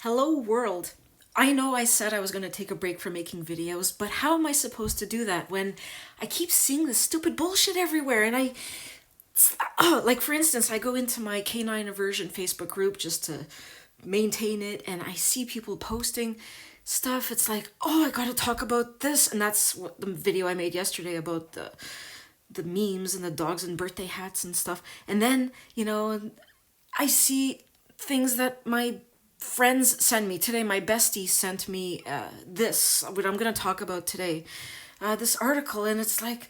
Hello world. I know I said I was going to take a break from making videos, but how am I supposed to do that when I keep seeing this stupid bullshit everywhere? And like for instance, I go into my canine aversion Facebook group just to maintain it, and I see people posting stuff. It's like, oh, I gotta talk about this. And that's what the video I made yesterday about the memes and the dogs and birthday hats and stuff. And then, I see things that my friends send me. Today, my bestie sent me this, what I'm going to talk about today. This article, and it's like,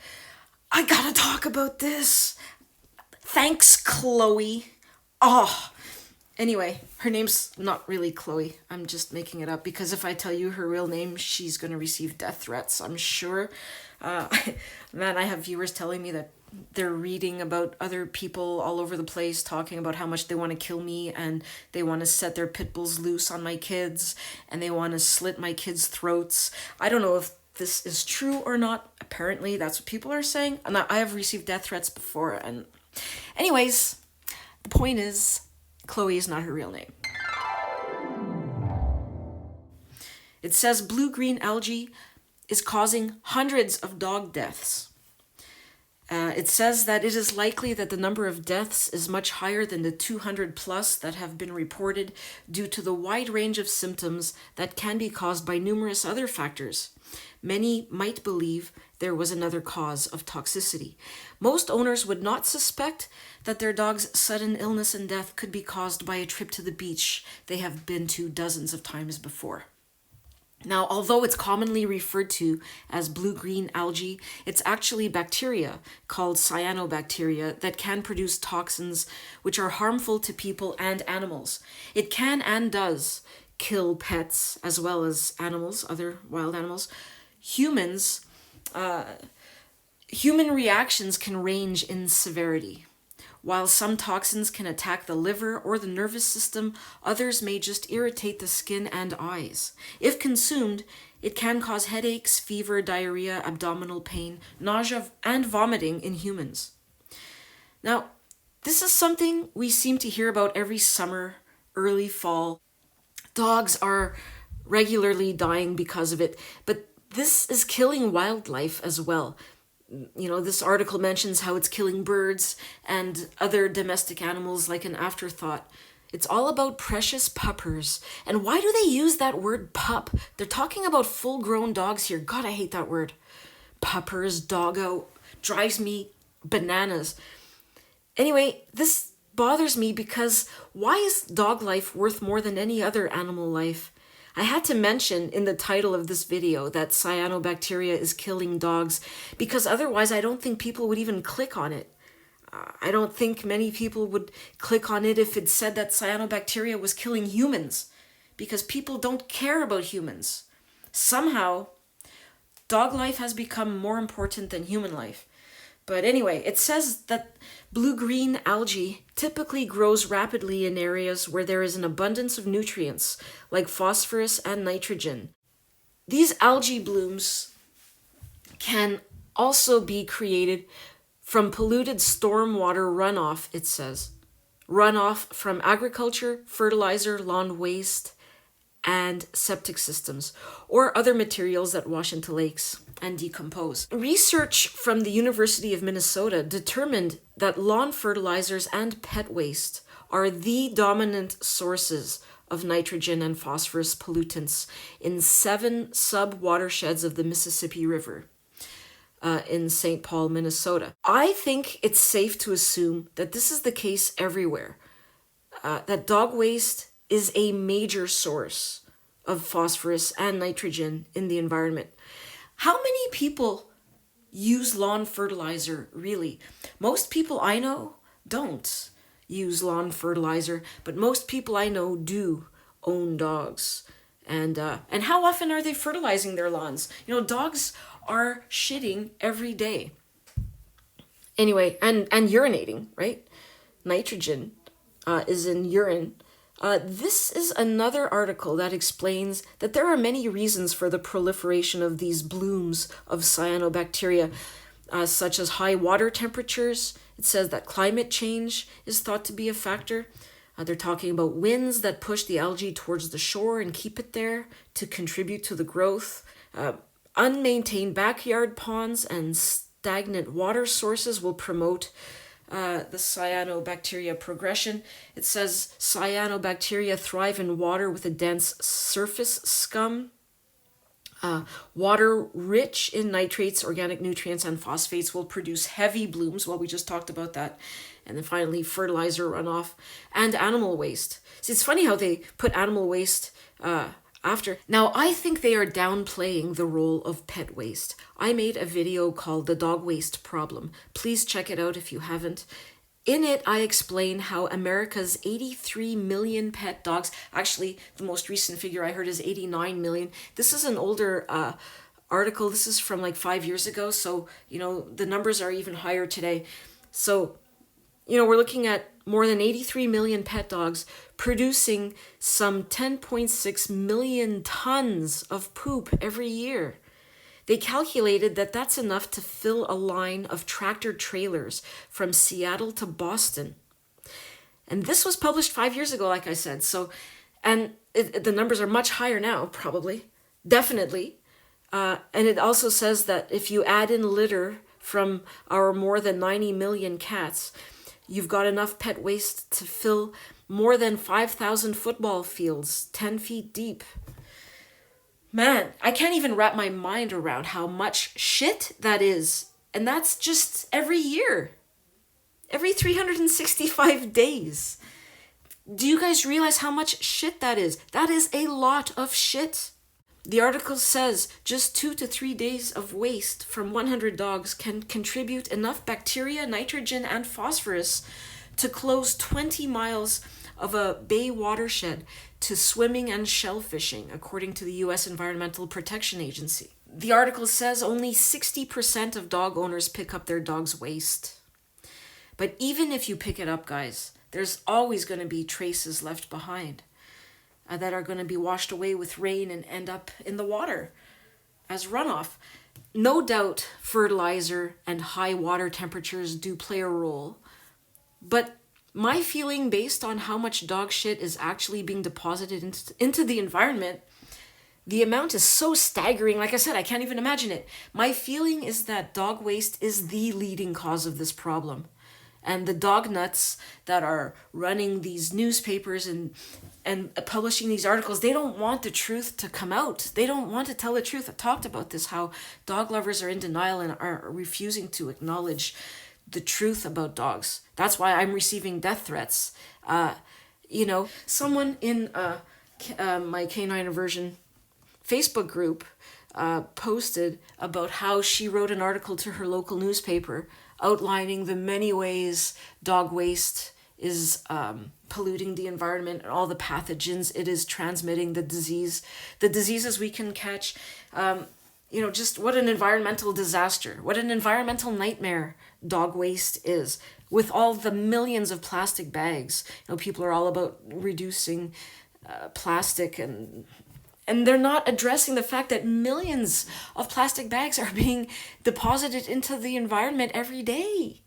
I gotta talk about this. Thanks, Chloe. Oh, anyway, her name's not really Chloe. I'm just making it up because if I tell you her real name, she's going to receive death threats, I'm sure. Uh, Man, I have viewers telling me that they're reading about other people all over the place talking about how much they want to kill me, and they want to set their pit bulls loose on my kids, and they want to slit my kids' throats. I don't know if this is true or not. Apparently, that's what people are saying. And I have received death threats before. And anyways, the point is, Chloe is not her real name. It says blue-green algae is causing hundreds of dog deaths. It says that it is likely that the number of deaths is much higher than the 200 plus that have been reported due to the wide range of symptoms that can be caused by numerous other factors. Many might believe there was another cause of toxicity. Most owners would not suspect that their dog's sudden illness and death could be caused by a trip to the beach they have been to dozens of times before. Now, although it's commonly referred to as blue-green algae, it's actually bacteria called cyanobacteria that can produce toxins which are harmful to people and animals. It can and does kill pets as well as animals, other wild animals. Human reactions can range in severity. While some toxins can attack the liver or the nervous system, others may just irritate the skin and eyes. If consumed, it can cause headaches, fever, diarrhea, abdominal pain, nausea, and vomiting in humans. Now, this is something we seem to hear about every summer, early fall. Dogs are regularly dying because of it, but this is killing wildlife as well. This article mentions how it's killing birds and other domestic animals like an afterthought. It's all about precious puppers. And why do they use that word pup? They're talking about full-grown dogs here. God, I hate that word. Puppers, doggo, drives me bananas. Anyway, this bothers me because why is dog life worth more than any other animal life? I had to mention in the title of this video that cyanobacteria is killing dogs because otherwise I don't think people would even click on it. I don't think many people would click on it if it said that cyanobacteria was killing humans because people don't care about humans. Somehow, dog life has become more important than human life. But anyway, it says that blue-green algae typically grows rapidly in areas where there is an abundance of nutrients, like phosphorus and nitrogen. These algae blooms can also be created from polluted stormwater runoff, it says. Runoff from agriculture, fertilizer, lawn waste, and septic systems, or other materials that wash into lakes and decompose. Research from the University of Minnesota determined that lawn fertilizers and pet waste are the dominant sources of nitrogen and phosphorus pollutants in 7 sub-watersheds of the Mississippi River in St. Paul, Minnesota. I think it's safe to assume that this is the case everywhere, that dog waste is a major source of phosphorus and nitrogen in the environment. How many people use lawn fertilizer, really? Most people I know don't use lawn fertilizer, but most people I know do own dogs. And how often are they fertilizing their lawns? Dogs are shitting every day. Anyway, and urinating, right? Nitrogen is in urine. This is another article that explains that there are many reasons for the proliferation of these blooms of cyanobacteria, such as high water temperatures. It says that climate change is thought to be a factor. They're talking about winds that push the algae towards the shore and keep it there to contribute to the growth. Unmaintained backyard ponds and stagnant water sources will promote the cyanobacteria progression. It says cyanobacteria thrive in water with a dense surface scum. Water rich in nitrates, organic nutrients, and phosphates will produce heavy blooms. Well, we just talked about that. And then finally, fertilizer runoff and animal waste. See, it's funny how they put animal waste after. Now, I think they are downplaying the role of pet waste. I made a video called The Dog Waste Problem. Please check it out if you haven't. In it, I explain how America's 83 million pet dogs, actually, the most recent figure I heard is 89 million. This is an older article. This is from like 5 years ago. So, the numbers are even higher today. So, we're looking at more than 83 million pet dogs producing some 10.6 million tons of poop every year. They calculated that that's enough to fill a line of tractor trailers from Seattle to Boston. And this was published 5 years ago, like I said. So, and the numbers are much higher now, probably, definitely. And it also says that if you add in litter from our more than 90 million cats, you've got enough pet waste to fill more than 5,000 football fields, 10 feet deep. Man, I can't even wrap my mind around how much shit that is. And that's just every year. Every 365 days. Do you guys realize how much shit that is? That is a lot of shit. The article says just 2 to 3 days of waste from 100 dogs can contribute enough bacteria, nitrogen, and phosphorus to close 20 miles of a bay watershed to swimming and shellfishing, according to the U.S. Environmental Protection Agency. The article says only 60% of dog owners pick up their dog's waste. But even if you pick it up, guys, there's always going to be traces left behind that are going to be washed away with rain and end up in the water as runoff. No doubt fertilizer and high water temperatures do play a role, but my feeling based on how much dog shit is actually being deposited into the environment, the amount is so staggering. Like I said, I can't even imagine it. My feeling is that dog waste is the leading cause of this problem. And the dog nuts that are running these newspapers and publishing these articles, they don't want the truth to come out. They don't want to tell the truth. I talked about this, how dog lovers are in denial and are refusing to acknowledge the truth about dogs. That's why I'm receiving death threats. Someone in my canine aversion Facebook group posted about how she wrote an article to her local newspaper outlining the many ways dog waste is polluting the environment and all the pathogens it is transmitting, the diseases we can catch. Just what an environmental disaster, what an environmental nightmare dog waste is. With all the millions of plastic bags, people are all about reducing plastic, and they're not addressing the fact that millions of plastic bags are being deposited into the environment every day.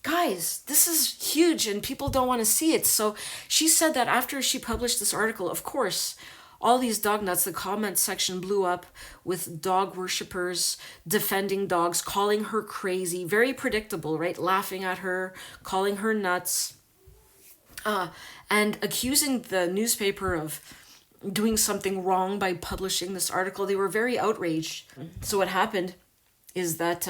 Guys, this is huge and people don't want to see it. So she said that after she published this article, of course, all these dog nuts, the comment section blew up with dog worshippers defending dogs, calling her crazy, very predictable, right? Laughing at her, calling her nuts, and accusing the newspaper of doing something wrong by publishing this article. They were very outraged. So what happened is that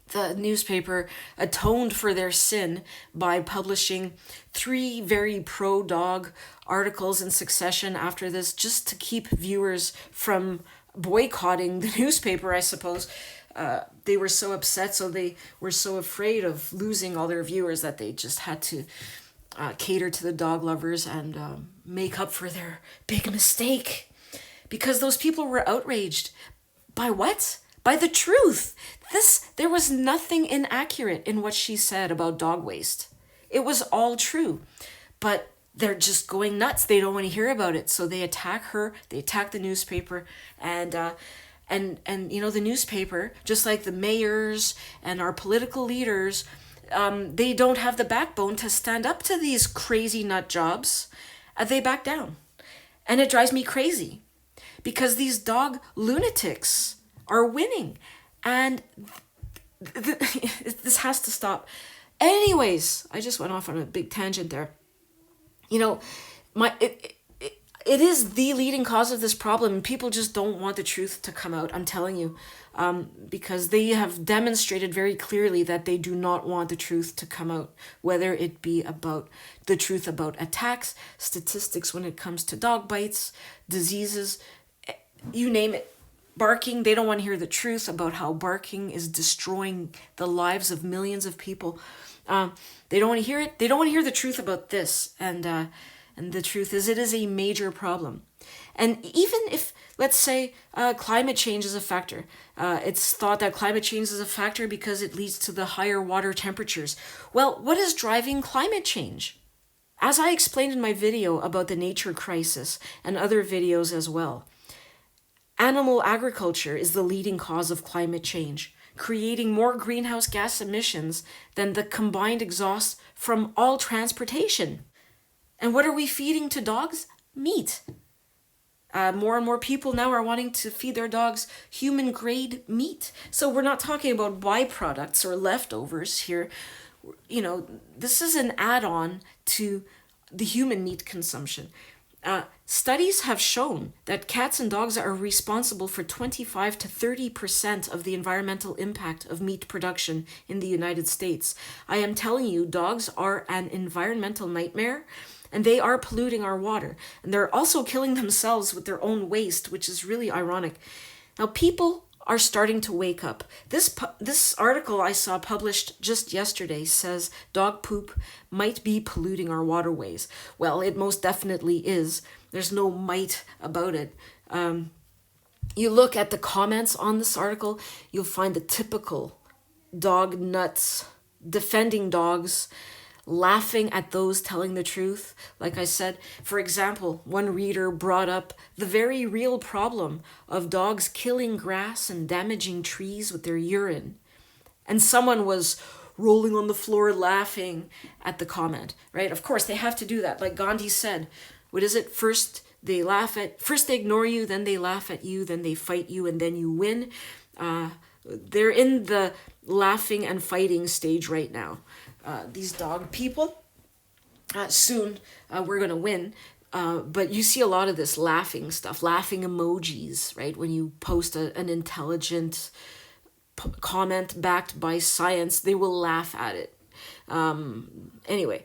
the newspaper atoned for their sin by publishing 3 very pro-dog articles in succession after this, just to keep viewers from boycotting the newspaper, I suppose. They were so upset, so they were so afraid of losing all their viewers that they just had to cater to the dog lovers and make up for their big mistake. Because those people were outraged. By what? By the truth. There was nothing inaccurate in what she said about dog waste. It was all true. But they're just going nuts. They don't want to hear about it. So they attack her. They attack the newspaper. And the newspaper, just like the mayors and our political leaders, they don't have the backbone to stand up to these crazy nut jobs. They back down. And it drives me crazy because these dog lunatics are winning. And this has to stop. Anyways, I just went off on a big tangent there. You know, it is the leading cause of this problem. People just don't want the truth to come out, I'm telling you, because they have demonstrated very clearly that they do not want the truth to come out, whether it be about the truth about attacks, statistics when it comes to dog bites, diseases, you name it. Barking, they don't want to hear the truth about how barking is destroying the lives of millions of people. They don't want to hear it. They don't want to hear the truth about this. And the truth is, it is a major problem. And even if, let's say, climate change is a factor, it's thought that climate change is a factor because it leads to the higher water temperatures. Well, what is driving climate change? As I explained in my video about the nature crisis and other videos as well, animal agriculture is the leading cause of climate change, creating more greenhouse gas emissions than the combined exhaust from all transportation. And what are we feeding to dogs? Meat. More and more people now are wanting to feed their dogs human-grade meat. So we're not talking about byproducts or leftovers here. You know, this is an add-on to the human meat consumption. Studies have shown that cats and dogs are responsible for 25 to 30% of the environmental impact of meat production in the United States. I am telling you, dogs are an environmental nightmare, and they are polluting our water. And they're also killing themselves with their own waste, which is really ironic. Now, people are starting to wake up. This article I saw published just yesterday says dog poop might be polluting our waterways. Well, it most definitely is. There's no might about it. You look at the comments on this article, you'll find the typical dog nuts defending dogs, laughing at those telling the truth. Like I said, for example, one reader brought up the very real problem of dogs killing grass and damaging trees with their urine. And someone was rolling on the floor laughing at the comment, right? Of course, they have to do that. Like Gandhi said, what is it? First they ignore you, then they laugh at you, then they fight you, and then you win. They're in the laughing and fighting stage right now. These dog people, soon we're going to win. But you see a lot of this laughing stuff, laughing emojis, right? When you post an intelligent comment backed by science, they will laugh at it. Anyway,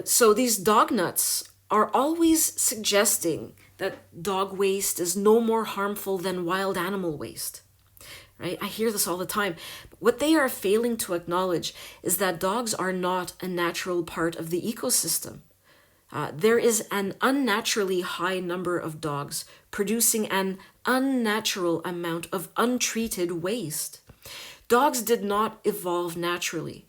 so these dog nuts are always suggesting that dog waste is no more harmful than wild animal waste. Right? I hear this all the time. What they are failing to acknowledge is that dogs are not a natural part of the ecosystem. There is an unnaturally high number of dogs producing an unnatural amount of untreated waste. Dogs did not evolve naturally.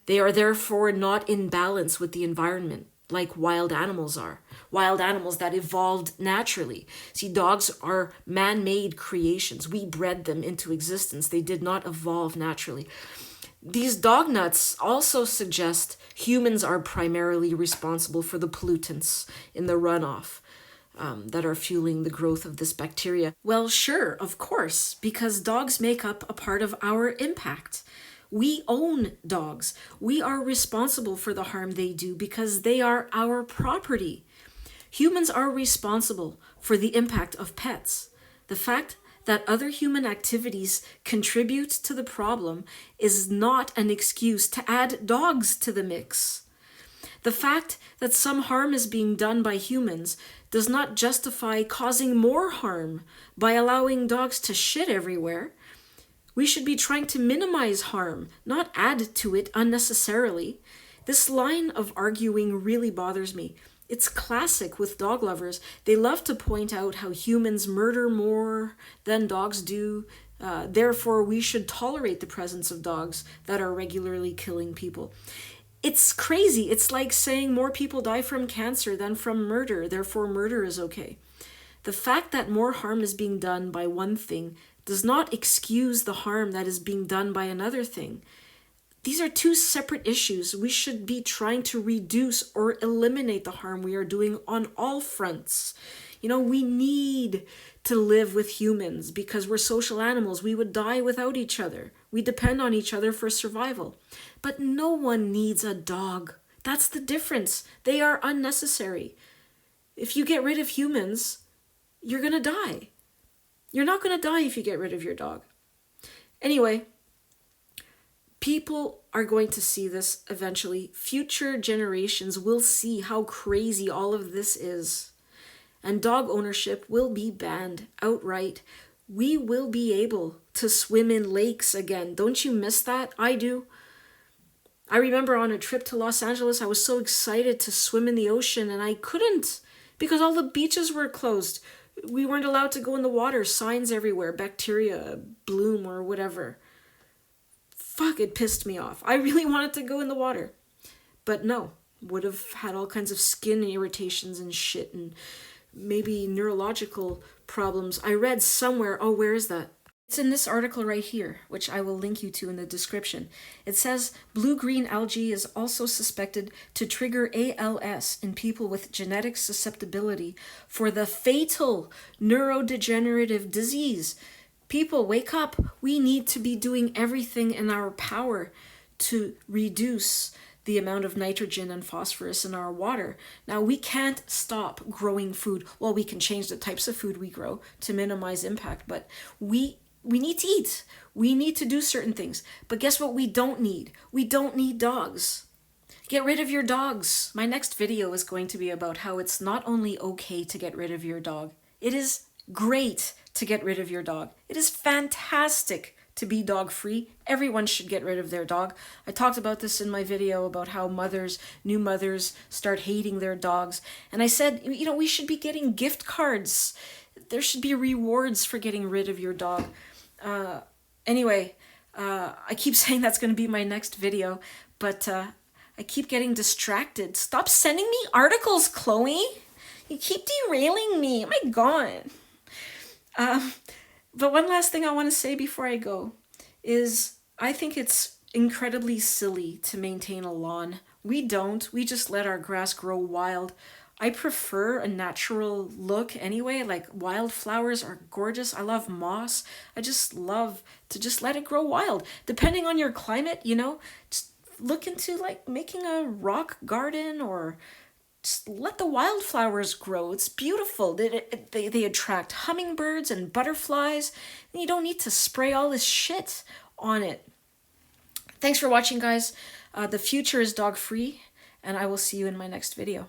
They are therefore not in balance with the environment like wild animals are. Wild animals that evolved naturally. See, dogs are man-made creations. We bred them into existence. They did not evolve naturally. These dog nuts also suggest humans are primarily responsible for the pollutants in the runoff that are fueling the growth of this bacteria. Well, sure, of course, because dogs make up a part of our impact. We own dogs. We are responsible for the harm they do because they are our property. Humans are responsible for the impact of pets. The fact that other human activities contribute to the problem is not an excuse to add dogs to the mix. The fact that some harm is being done by humans does not justify causing more harm by allowing dogs to shit everywhere. We should be trying to minimize harm, not add to it unnecessarily. This line of arguing really bothers me. It's classic with dog lovers. They love to point out how humans murder more than dogs do. Therefore, we should tolerate the presence of dogs that are regularly killing people. It's crazy. It's like saying more people die from cancer than from murder. Therefore, murder is okay. The fact that more harm is being done by one thing does not excuse the harm that is being done by another thing. These are two separate issues. We should be trying to reduce or eliminate the harm we are doing on all fronts. You know, we need to live with humans because we're social animals. We would die without each other. We depend on each other for survival. But no one needs a dog. That's the difference. They are unnecessary. If you get rid of humans, you're going to die. You're not going to die if you get rid of your dog. Anyway, people are going to see this eventually. Future generations will see how crazy all of this is. And dog ownership will be banned outright. We will be able to swim in lakes again. Don't you miss that? I do. I remember on a trip to Los Angeles, I was so excited to swim in the ocean and I couldn't because all the beaches were closed. We weren't allowed to go in the water. Signs everywhere, bacteria, bloom or whatever. Fuck, it pissed me off. I really wanted to go in the water. But no, would have had all kinds of skin irritations and shit and maybe neurological problems. I read somewhere, oh, where is that? It's in this article right here, which I will link you to in the description. It says blue-green algae is also suspected to trigger ALS in people with genetic susceptibility for the fatal neurodegenerative disease. People, wake up. We need to be doing everything in our power to reduce the amount of nitrogen and phosphorus in our water. Now, we can't stop growing food. Well, we can change the types of food we grow to minimize impact, but we need to eat. We need to do certain things. But guess what we don't need? We don't need dogs. Get rid of your dogs. My next video is going to be about how it's not only okay to get rid of your dog. It is great to get rid of your dog. It is fantastic to be dog-free. Everyone should get rid of their dog. I talked about this in my video about how new mothers start hating their dogs. And I said, you know, we should be getting gift cards. There should be rewards for getting rid of your dog. Anyway, I keep saying that's going to be my next video, but I keep getting distracted. Stop sending me articles, Chloe. You keep derailing me. Oh my God. But one last thing I want to say before I go is I think it's incredibly silly to maintain a lawn. We don't. We just let our grass grow wild. I prefer a natural look anyway. Like, wildflowers are gorgeous. I love moss. I just love to just let it grow wild. Depending on your climate, you know, just look into like making a rock garden or just let the wildflowers grow. It's beautiful. They attract hummingbirds and butterflies. And you don't need to spray all this shit on it. Thanks for watching, guys. The future is dog-free, and I will see you in my next video.